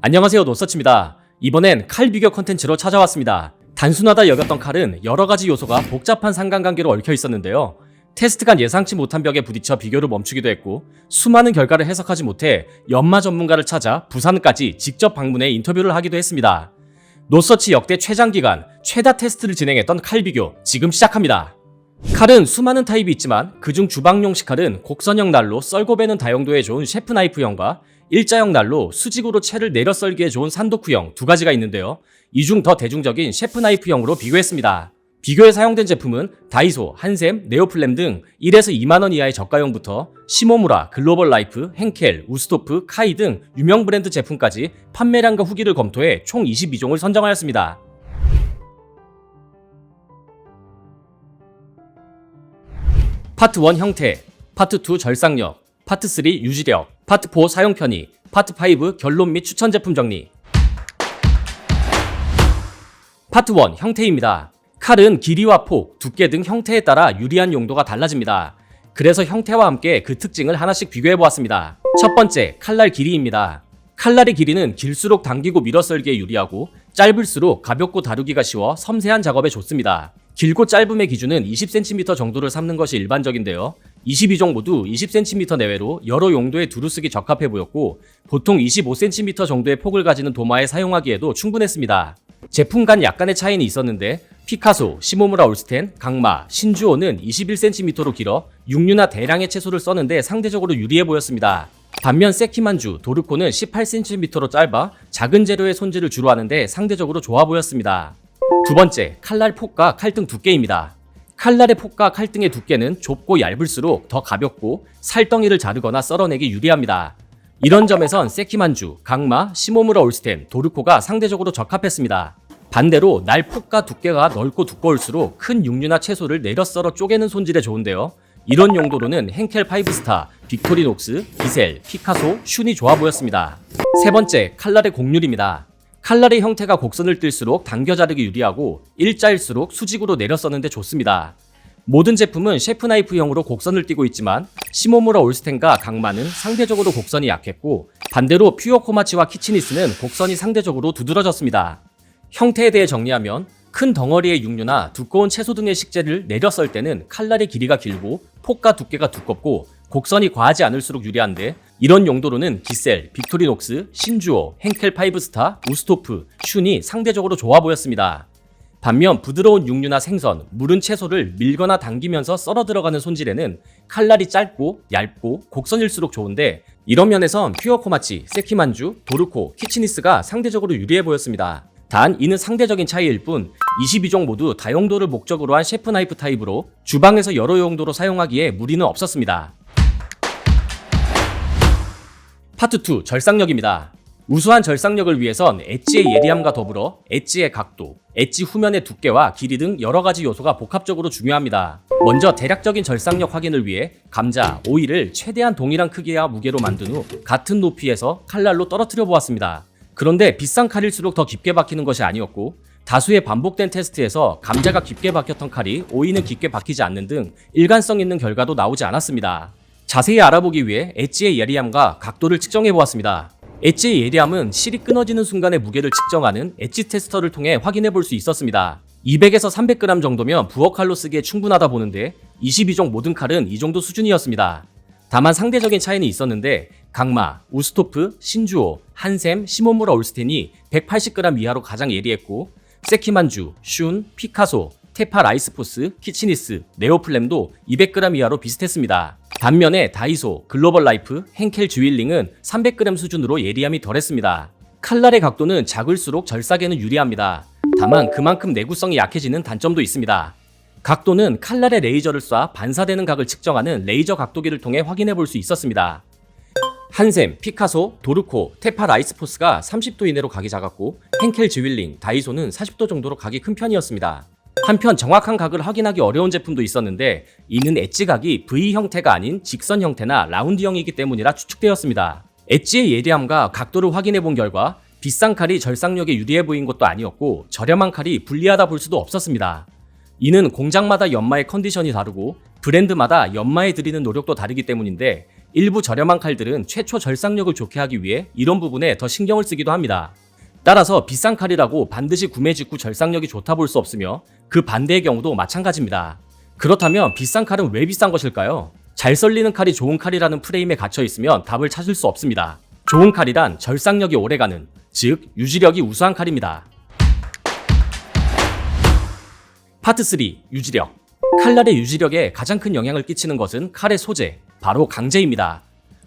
안녕하세요, 노서치입니다. 이번엔 칼 비교 컨텐츠로 찾아왔습니다. 단순하다 여겼던 칼은 여러가지 요소가 복잡한 상관관계로 얽혀 있었는데요. 테스트간 예상치 못한 벽에 부딪혀 비교를 멈추기도 했고, 수많은 결과를 해석하지 못해 연마 전문가를 찾아 부산까지 직접 방문해 인터뷰를 하기도 했습니다. 노서치 역대 최장기간 최다 테스트를 진행했던 칼 비교, 지금 시작합니다. 칼은 수많은 타입이 있지만 그중 주방용식 칼은 곡선형 날로 썰고 베는 다용도에 좋은 셰프 나이프형과 일자형 날로 수직으로 채를 내려 썰기에 좋은 산도쿠형 두 가지가 있는데요. 이 중 더 대중적인 셰프 나이프형으로 비교했습니다. 비교에 사용된 제품은 다이소, 한샘, 네오플렘 등 1에서 2만원 이하의 저가형부터 시모무라, 글로벌 라이프, henkel, 우스토프, 카이 등 유명 브랜드 제품까지 판매량과 후기를 검토해 총 22종을 선정하였습니다. 파트 1 형태, 파트 2 절삭력, 파트 3 유지력, 파트 4 사용 편의, 파트 5 결론 및 추천 제품 정리. 파트 1 형태입니다. 칼은 길이와 폭, 두께 등 형태에 따라 유리한 용도가 달라집니다. 그래서 형태와 함께 그 특징을 하나씩 비교해보았습니다. 첫 번째, 칼날 길이입니다. 칼날의 길이는 길수록 당기고 밀어 썰기에 유리하고 짧을수록 가볍고 다루기가 쉬워 섬세한 작업에 좋습니다. 길고 짧음의 기준은 20cm 정도를 삼는 것이 일반적인데요. 22종 모두 20cm 내외로 여러 용도에 두루 쓰기 적합해 보였고, 보통 25cm 정도의 폭을 가지는 도마에 사용하기에도 충분했습니다. 제품 간 약간의 차이는 있었는데 피카소, 시모무라 올스텐, 강마, 신주오는 21cm로 길어 육류나 대량의 채소를 써는데 상대적으로 유리해 보였습니다. 반면 세키만주, 도르코는 18cm로 짧아 작은 재료의 손질을 주로 하는데 상대적으로 좋아 보였습니다. 두 번째, 칼날 폭과 칼등 두께입니다. 칼날의 폭과 칼등의 두께는 좁고 얇을수록 더 가볍고 살덩이를 자르거나 썰어내기 유리합니다. 이런 점에선 세키만주, 강마, 시모무라 올스텐, 도르코가 상대적으로 적합했습니다. 반대로 날 폭과 두께가 넓고 두꺼울수록 큰 육류나 채소를 내려 썰어 쪼개는 손질에 좋은데요. 이런 용도로는 henkel 5스타, 빅토리녹스, 기셀, 피카소, 슌이 좋아 보였습니다. 세 번째, 칼날의 곡률입니다. 칼날의 형태가 곡선을 띨수록 당겨 자르기 유리하고 일자일수록 수직으로 내려 써는데 좋습니다. 모든 제품은 셰프 나이프형으로 곡선을 띠고 있지만 시모무라 올스텐과 강마는 상대적으로 곡선이 약했고, 반대로 퓨어 코마치와 키치니스는 곡선이 상대적으로 두드러졌습니다. 형태에 대해 정리하면 큰 덩어리의 육류나 두꺼운 채소 등의 식재를 내려 썰 때는 칼날의 길이가 길고 폭과 두께가 두껍고 곡선이 과하지 않을수록 유리한데, 이런 용도로는 기셀, 빅토리녹스, 신주오, henkel 5스타, 우스토프, 슌이 상대적으로 좋아 보였습니다. 반면 부드러운 육류나 생선, 무른 채소를 밀거나 당기면서 썰어 들어가는 손질에는 칼날이 짧고 얇고 곡선일수록 좋은데, 이런 면에선 퓨어 코마치, 세키만주, 도르코, 키치니스가 상대적으로 유리해 보였습니다. 단 이는 상대적인 차이일 뿐 22종 모두 다용도를 목적으로 한 셰프 나이프 타입으로 주방에서 여러 용도로 사용하기에 무리는 없었습니다. 파트 2 절삭력입니다. 우수한 절삭력을 위해선 엣지의 예리함과 더불어 엣지의 각도, 엣지 후면의 두께와 길이 등 여러가지 요소가 복합적으로 중요합니다. 먼저 대략적인 절삭력 확인을 위해 감자, 오이를 최대한 동일한 크기와 무게로 만든 후 같은 높이에서 칼날로 떨어뜨려 보았습니다. 그런데 비싼 칼일수록 더 깊게 박히는 것이 아니었고, 다수의 반복된 테스트에서 감자가 깊게 박혔던 칼이 오이는 깊게 박히지 않는 등 일관성 있는 결과도 나오지 않았습니다. 자세히 알아보기 위해 엣지의 예리함과 각도를 측정해 보았습니다. 엣지의 예리함은 실이 끊어지는 순간의 무게를 측정하는 엣지 테스터를 통해 확인해 볼 수 있었습니다. 200에서 300g 정도면 부엌 칼로 쓰기에 충분하다 보는데 22종 모든 칼은 이 정도 수준이었습니다. 다만 상대적인 차이는 있었는데 강마, 우스토프, 신주오, 한샘, 시모무라 올스텐이 180g 이하로 가장 예리했고, 세키만주, 슌, 피카소, 테파 라이스포스, 키치니스, 네오플렘도 200g 이하로 비슷했습니다. 반면에 다이소, 글로벌 라이프, henkel 주윌링은 300g 수준으로 예리함이 덜했습니다. 칼날의 각도는 작을수록 절삭에는 유리합니다. 다만 그만큼 내구성이 약해지는 단점도 있습니다. 각도는 칼날에 레이저를 쏴 반사되는 각을 측정하는 레이저 각도기를 통해 확인해 볼 수 있었습니다. 한샘, 피카소, 도르코, 테파 라이스포스가 30도 이내로 각이 작았고, henkel 주윌링, 다이소는 40도 정도로 각이 큰 편이었습니다. 한편 정확한 각을 확인하기 어려운 제품도 있었는데, 이는 엣지 각이 V 형태가 아닌 직선 형태나 라운드형이기 때문이라 추측되었습니다. 엣지의 예리함과 각도를 확인해 본 결과 비싼 칼이 절삭력에 유리해 보인 것도 아니었고, 저렴한 칼이 불리하다 볼 수도 없었습니다. 이는 공장마다 연마의 컨디션이 다르고 브랜드마다 연마에 들이는 노력도 다르기 때문인데, 일부 저렴한 칼들은 최초 절삭력을 좋게 하기 위해 이런 부분에 더 신경을 쓰기도 합니다. 따라서 비싼 칼이라고 반드시 구매 직후 절삭력이 좋다 볼 수 없으며 그 반대의 경우도 마찬가지입니다. 그렇다면 비싼 칼은 왜 비싼 것일까요? 잘 썰리는 칼이 좋은 칼이라는 프레임에 갇혀 있으면 답을 찾을 수 없습니다. 좋은 칼이란 절삭력이 오래가는, 즉 유지력이 우수한 칼입니다. 파트 3. 유지력. 칼날의 유지력에 가장 큰 영향을 끼치는 것은 칼의 소재, 바로 강제입니다.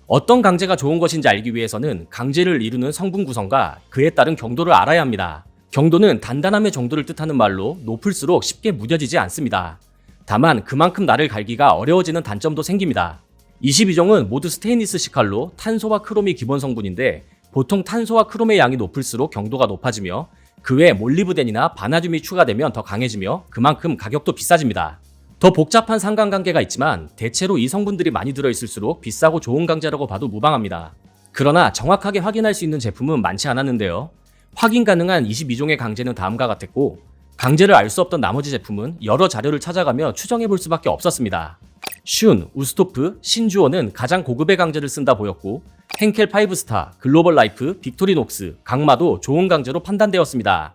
어떤 강제가 좋은 것인지 알기 위해서는 강제를 이루는 성분 구성과 그에 따른 경도를 알아야 합니다. 경도는 단단함의 정도를 뜻하는 말로 높을수록 쉽게 무뎌지지 않습니다. 다만 그만큼 날을 갈기가 어려워지는 단점도 생깁니다. 22종은 모두 스테인리스식 칼로 탄소와 크롬이 기본 성분인데 보통 탄소와 크롬의 양이 높을수록 경도가 높아지며 그 외 몰리브덴이나 바나듐이 추가되면 더 강해지며 그만큼 가격도 비싸집니다. 더 복잡한 상관관계가 있지만 대체로 이 성분들이 많이 들어있을수록 비싸고 좋은 강제라고 봐도 무방합니다. 그러나 정확하게 확인할 수 있는 제품은 많지 않았는데요. 확인 가능한 22종의 강제는 다음과 같았고 강제를 알 수 없던 나머지 제품은 여러 자료를 찾아가며 추정해 볼 수밖에 없었습니다. 슌, 우스토프, 신주오는 가장 고급의 강제를 쓴다 보였고 henkel 5스타, 글로벌 라이프, 빅토리녹스, 강마도 좋은 강제로 판단되었습니다.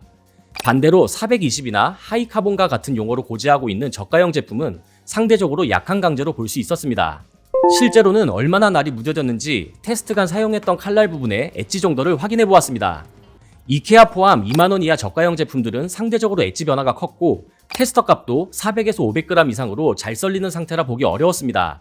반대로 420이나 하이카본과 같은 용어로 고지하고 있는 저가형 제품은 상대적으로 약한 강제로 볼 수 있었습니다. 실제로는 얼마나 날이 무뎌졌는지 테스트간 사용했던 칼날 부분의 엣지 정도를 확인해 보았습니다. 이케아 포함 2만원 이하 저가형 제품들은 상대적으로 엣지 변화가 컸고 테스터 값도 400에서 500g 이상으로 잘 썰리는 상태라 보기 어려웠습니다.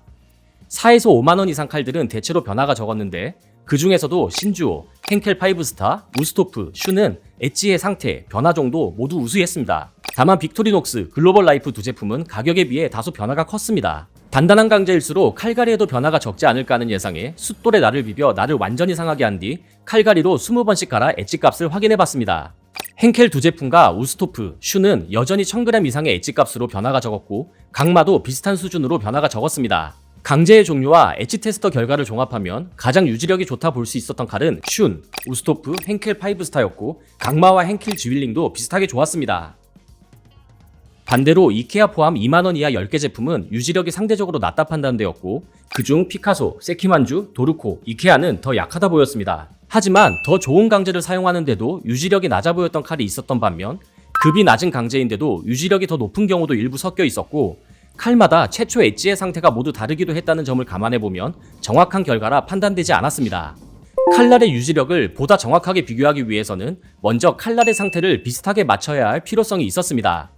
4에서 5만원 이상 칼들은 대체로 변화가 적었는데 그 중에서도 신주오, henkel 5스타, 우스토프, 슈는 엣지의 상태, 변화 정도 모두 우수했습니다. 다만 빅토리녹스, 글로벌 라이프 두 제품은 가격에 비해 다소 변화가 컸습니다. 단단한 강제일수록 칼갈이에도 변화가 적지 않을까 하는 예상에 숫돌에 날을 비벼 날을 완전히 상하게 한 뒤 칼갈이로 20번씩 갈아 엣지 값을 확인해봤습니다. henkel 두 제품과 우스토프, 슈는 여전히 1000g 이상의 엣지 값으로 변화가 적었고 강마도 비슷한 수준으로 변화가 적었습니다. 강제의 종류와 엣지 테스터 결과를 종합하면 가장 유지력이 좋다 볼 수 있었던 칼은 슌, 우스토프, henkel 5스타였고 강마와 henkel 지윌링도 비슷하게 좋았습니다. 반대로 이케아 포함 2만원 이하 10개 제품은 유지력이 상대적으로 낮다 판단되었고 그중 피카소, 세키만주, 도르코, 이케아는 더 약하다 보였습니다. 하지만 더 좋은 강제를 사용하는데도 유지력이 낮아 보였던 칼이 있었던 반면 급이 낮은 강제인데도 유지력이 더 높은 경우도 일부 섞여 있었고 칼마다 최초 엣지의 상태가 모두 다르기도 했다는 점을 감안해보면 정확한 결과라 판단되지 않았습니다. 칼날의 유지력을 보다 정확하게 비교하기 위해서는 먼저 칼날의 상태를 비슷하게 맞춰야 할 필요성이 있었습니다.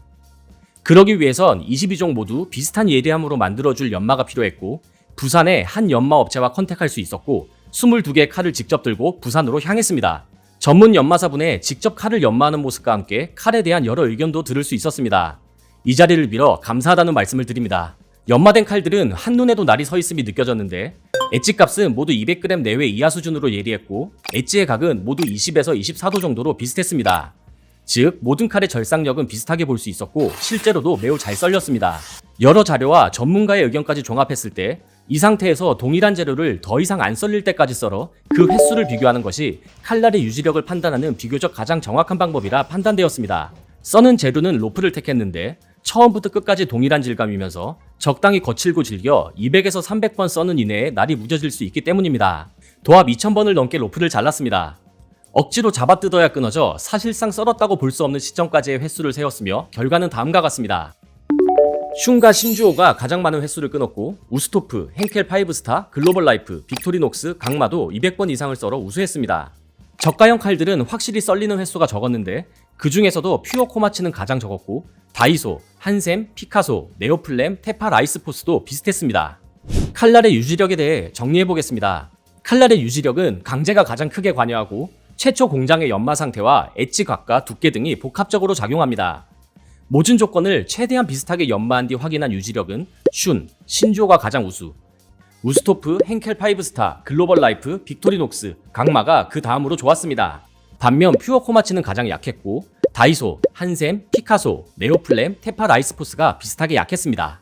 그러기 위해선 22종 모두 비슷한 예리함으로 만들어줄 연마가 필요했고 부산의 한 연마 업체와 컨택할 수 있었고 22개의 칼을 직접 들고 부산으로 향했습니다. 전문 연마사분의 직접 칼을 연마하는 모습과 함께 칼에 대한 여러 의견도 들을 수 있었습니다. 이 자리를 빌어 감사하다는 말씀을 드립니다. 연마된 칼들은 한눈에도 날이 서 있음이 느껴졌는데 엣지 값은 모두 200g 내외 이하 수준으로 예리했고 엣지의 각은 모두 20에서 24도 정도로 비슷했습니다. 즉 모든 칼의 절삭력은 비슷하게 볼 수 있었고 실제로도 매우 잘 썰렸습니다. 여러 자료와 전문가의 의견까지 종합했을 때 이 상태에서 동일한 재료를 더 이상 안 썰릴 때까지 썰어 그 횟수를 비교하는 것이 칼날의 유지력을 판단하는 비교적 가장 정확한 방법이라 판단되었습니다. 써는 재료는 로프를 택했는데 처음부터 끝까지 동일한 질감이면서 적당히 거칠고 질겨 200에서 300번 써는 이내에 날이 무뎌질 수 있기 때문입니다. 도합 2000번을 넘게 로프를 잘랐습니다. 억지로 잡아뜯어야 끊어져 사실상 썰었다고 볼 수 없는 시점까지의 횟수를 세웠으며 결과는 다음과 같습니다. 슌과 신주오가 가장 많은 횟수를 끊었고 우스토프, henkel 5스타, 글로벌 라이프, 빅토리녹스, 강마도 200번 이상을 썰어 우수했습니다. 저가형 칼들은 확실히 썰리는 횟수가 적었는데 그 중에서도 퓨어 코마츠는 가장 적었고 다이소, 한샘, 피카소, 네오플렘, 테파 라이스포스도 비슷했습니다. 칼날의 유지력에 대해 정리해보겠습니다. 칼날의 유지력은 강제가 가장 크게 관여하고 최초 공장의 연마 상태와 엣지 각과 두께 등이 복합적으로 작용합니다. 모든 조건을 최대한 비슷하게 연마한 뒤 확인한 유지력은 슌, 신주오가 가장 우수, 우스토프, henkel 5스타, 글로벌 라이프, 빅토리녹스, 강마가 그 다음으로 좋았습니다. 반면 퓨어 코마츠는 가장 약했고 다이소, 한샘, 피카소, 네오플렘, 테파 라이스포스가 비슷하게 약했습니다.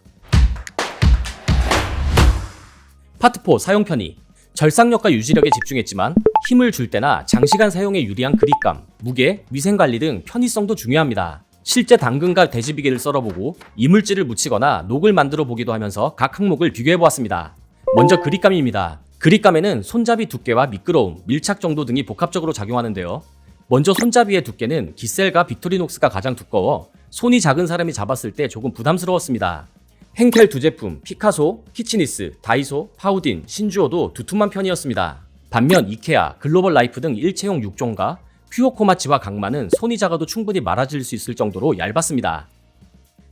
파트 4 사용 편의. 절삭력과 유지력에 집중했지만 힘을 줄 때나 장시간 사용에 유리한 그립감, 무게, 위생관리 등 편의성도 중요합니다. 실제 당근과 돼지비계를 썰어보고 이물질을 묻히거나 녹을 만들어 보기도 하면서 각 항목을 비교해보았습니다. 먼저 그립감입니다. 그립감에는 손잡이 두께와 미끄러움, 밀착 정도 등이 복합적으로 작용하는데요. 먼저 손잡이의 두께는 기셀과 빅토리녹스가 가장 두꺼워 손이 작은 사람이 잡았을 때 조금 부담스러웠습니다. henkel 두 제품, 피카소, 키치니스, 다이소, 파우딘, 신주오도 두툼한 편이었습니다. 반면 이케아, 글로벌 라이프 등 일체형 6종과 퓨어코마치와 강마는 손이 작아도 충분히 말아질 수 있을 정도로 얇았습니다.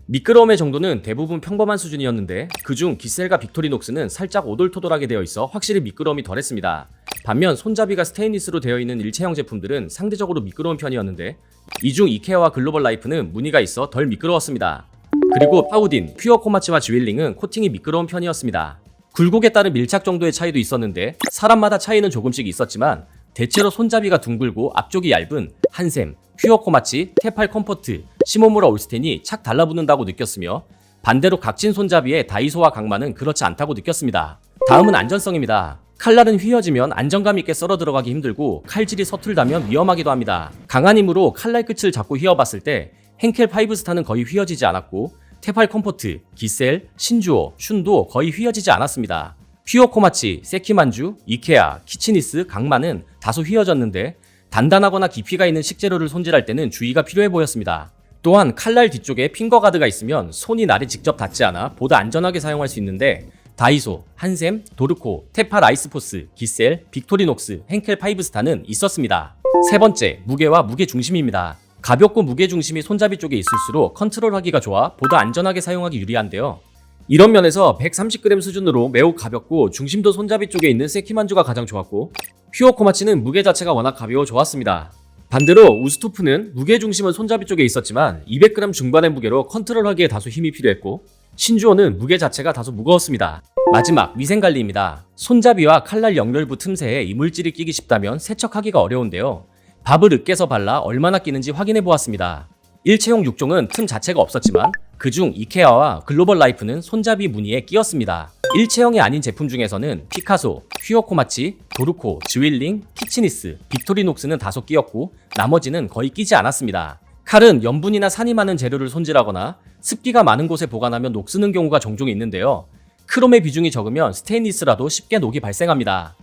미끄러움의 정도는 대부분 평범한 수준이었는데 그중 기셀과 빅토리녹스는 살짝 오돌토돌하게 되어 있어 확실히 미끄러움이 덜했습니다. 반면 손잡이가 스테인리스로 되어 있는 일체형 제품들은 상대적으로 미끄러운 편이었는데 이 중 이케아와 글로벌 라이프는 무늬가 있어 덜 미끄러웠습니다. 그리고 파우딘, 퓨어코마치와 지윌링은 코팅이 미끄러운 편이었습니다. 굴곡에 따른 밀착 정도의 차이도 있었는데 사람마다 차이는 조금씩 있었지만 대체로 손잡이가 둥글고 앞쪽이 얇은 한샘, 퓨어코마치, 테팔 컴포트, 시모무라 올스텐이 착 달라붙는다고 느꼈으며 반대로 각진 손잡이의 다이소와 강마는 그렇지 않다고 느꼈습니다. 다음은 안전성입니다. 칼날은 휘어지면 안정감 있게 썰어 들어가기 힘들고 칼질이 서툴다면 위험하기도 합니다. 강한 힘으로 칼날 끝을 잡고 휘어봤을 때 henkel 5스타는 거의 휘어지지 않았고 테팔 컴포트, 기셀, 신주오, 슌도 거의 휘어지지 않았습니다. 퓨어코마치, 세키만주, 이케아, 키치니스, 강마는 다소 휘어졌는데 단단하거나 깊이가 있는 식재료를 손질할 때는 주의가 필요해 보였습니다. 또한 칼날 뒤쪽에 핑거 가드가 있으면 손이 날에 직접 닿지 않아 보다 안전하게 사용할 수 있는데 다이소, 한샘, 도르코, 테팔 아이스포스, 기셀, 빅토리녹스, henkel 5스타는 있었습니다. 세 번째, 무게와 무게 중심입니다. 가볍고 무게 중심이 손잡이 쪽에 있을수록 컨트롤하기가 좋아 보다 안전하게 사용하기 유리한데요. 이런 면에서 130g 수준으로 매우 가볍고 중심도 손잡이 쪽에 있는 세키만주가 가장 좋았고 퓨어코마치는 무게 자체가 워낙 가벼워 좋았습니다. 반대로 우스토프는 무게 중심은 손잡이 쪽에 있었지만 200g 중반의 무게로 컨트롤하기에 다소 힘이 필요했고 신주오는 무게 자체가 다소 무거웠습니다. 마지막, 위생관리입니다. 손잡이와 칼날 연결부 틈새에 이물질이 끼기 쉽다면 세척하기가 어려운데요. 밥을 으깨서 발라 얼마나 끼는지 확인해 보았습니다. 일체형 6종은 틈 자체가 없었지만 그중 이케아와 글로벌 라이프는 손잡이 무늬에 끼었습니다. 일체형이 아닌 제품 중에서는 피카소, 퓨어코마치, 도르코, 지윌링, 키치니스, 빅토리녹스는 다소 끼었고 나머지는 거의 끼지 않았습니다. 칼은 염분이나 산이 많은 재료를 손질하거나 습기가 많은 곳에 보관하면 녹쓰는 경우가 종종 있는데요. 크롬의 비중이 적으면 스테인리스라도 쉽게 녹이 발생합니다.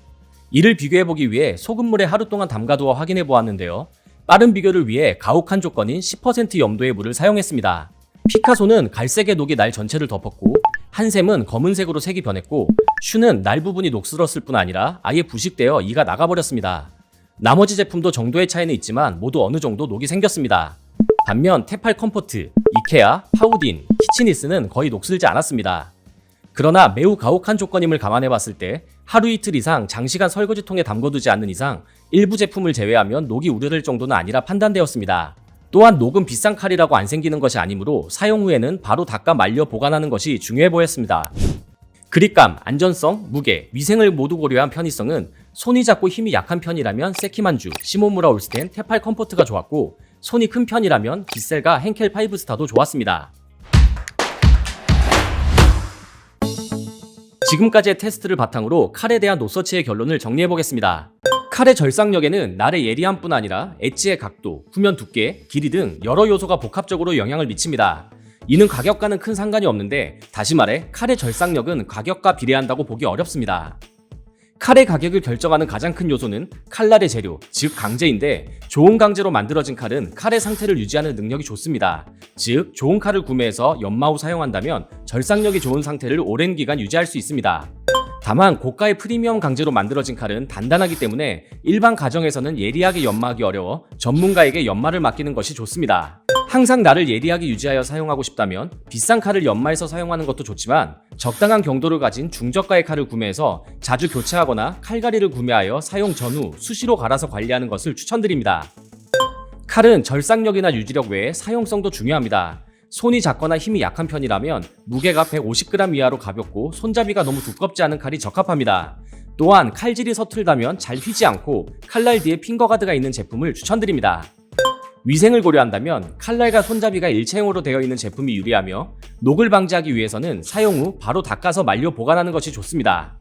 이를 비교해보기 위해 소금물에 하루 동안 담가두어 확인해 보았는데요. 빠른 비교를 위해 가혹한 조건인 10% 염도의 물을 사용했습니다. 피카소는 갈색의 녹이 날 전체를 덮었고 한샘은 검은색으로 색이 변했고 슈는 날 부분이 녹슬었을 뿐 아니라 아예 부식되어 이가 나가버렸습니다. 나머지 제품도 정도의 차이는 있지만 모두 어느 정도 녹이 생겼습니다. 반면 테팔 컴포트, 이케아, 파우딘, 키치니스는 거의 녹슬지 않았습니다. 그러나 매우 가혹한 조건임을 감안해봤을 때 하루 이틀 이상 장시간 설거지통에 담궈두지 않는 이상 일부 제품을 제외하면 녹이 우려될 정도는 아니라 판단되었습니다. 또한 녹은 비싼 칼이라고 안 생기는 것이 아니므로 사용 후에는 바로 닦아 말려 보관하는 것이 중요해 보였습니다. 그립감, 안전성, 무게, 위생을 모두 고려한 편의성은 손이 작고 힘이 약한 편이라면 세키만주, 시모무라 올스텐, 테팔 컴포트가 좋았고 손이 큰 편이라면 기셀과 henkel 5스타도 좋았습니다. 지금까지의 테스트를 바탕으로 칼에 대한 노서치의 결론을 정리해보겠습니다. 칼의 절삭력에는 날의 예리함뿐 아니라 엣지의 각도, 후면 두께, 길이 등 여러 요소가 복합적으로 영향을 미칩니다. 이는 가격과는 큰 상관이 없는데 다시 말해 칼의 절삭력은 가격과 비례한다고 보기 어렵습니다. 칼의 가격을 결정하는 가장 큰 요소는 칼날의 재료, 즉 강제인데 좋은 강제로 만들어진 칼은 칼의 상태를 유지하는 능력이 좋습니다. 즉 좋은 칼을 구매해서 연마 후 사용한다면 절삭력이 좋은 상태를 오랜 기간 유지할 수 있습니다. 다만 고가의 프리미엄 강제로 만들어진 칼은 단단하기 때문에 일반 가정에서는 예리하게 연마하기 어려워 전문가에게 연마를 맡기는 것이 좋습니다. 항상 날을 예리하게 유지하여 사용하고 싶다면 비싼 칼을 연마해서 사용하는 것도 좋지만 적당한 경도를 가진 중저가의 칼을 구매해서 자주 교체하거나 칼갈이를 구매하여 사용 전후 수시로 갈아서 관리하는 것을 추천드립니다. 칼은 절삭력이나 유지력 외에 사용성도 중요합니다. 손이 작거나 힘이 약한 편이라면 무게가 150g 이하로 가볍고 손잡이가 너무 두껍지 않은 칼이 적합합니다. 또한 칼질이 서툴다면 잘 휘지 않고 칼날 뒤에 핑거가드가 있는 제품을 추천드립니다. 위생을 고려한다면 칼날과 손잡이가 일체형으로 되어 있는 제품이 유리하며 녹을 방지하기 위해서는 사용 후 바로 닦아서 말려 보관하는 것이 좋습니다.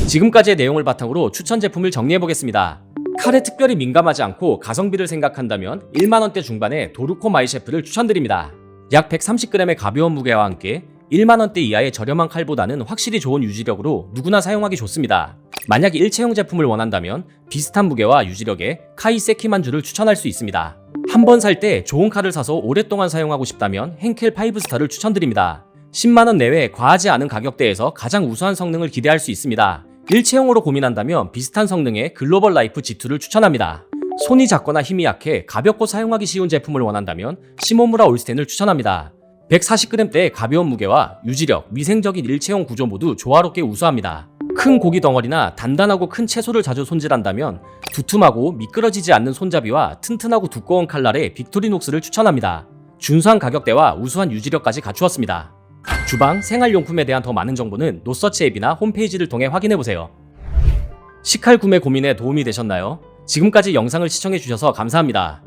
지금까지의 내용을 바탕으로 추천 제품을 정리해보겠습니다. 칼에 특별히 민감하지 않고 가성비를 생각한다면 1만원대 중반의 도르코 마이셰프를 추천드립니다. 약 130g의 가벼운 무게와 함께 1만원대 이하의 저렴한 칼보다는 확실히 좋은 유지력으로 누구나 사용하기 좋습니다. 만약 일체형 제품을 원한다면 비슷한 무게와 유지력의 카이 세키만주를 추천할 수 있습니다. 한 번 살 때 좋은 칼을 사서 오랫동안 사용하고 싶다면 henkel 5스타를 추천드립니다. 10만원 내외 과하지 않은 가격대에서 가장 우수한 성능을 기대할 수 있습니다. 일체형으로 고민한다면 비슷한 성능의 글로벌 라이프 G2를 추천합니다. 손이 작거나 힘이 약해 가볍고 사용하기 쉬운 제품을 원한다면 시모무라 올스텐을 추천합니다. 140g대의 가벼운 무게와 유지력, 위생적인 일체형 구조 모두 조화롭게 우수합니다. 큰 고기 덩어리나 단단하고 큰 채소를 자주 손질한다면 두툼하고 미끄러지지 않는 손잡이와 튼튼하고 두꺼운 칼날의 빅토리녹스를 추천합니다. 준수한 가격대와 우수한 유지력까지 갖추었습니다. 주방, 생활용품에 대한 더 많은 정보는 노서치 앱이나 홈페이지를 통해 확인해보세요. 식칼 구매 고민에 도움이 되셨나요? 지금까지 영상을 시청해주셔서 감사합니다.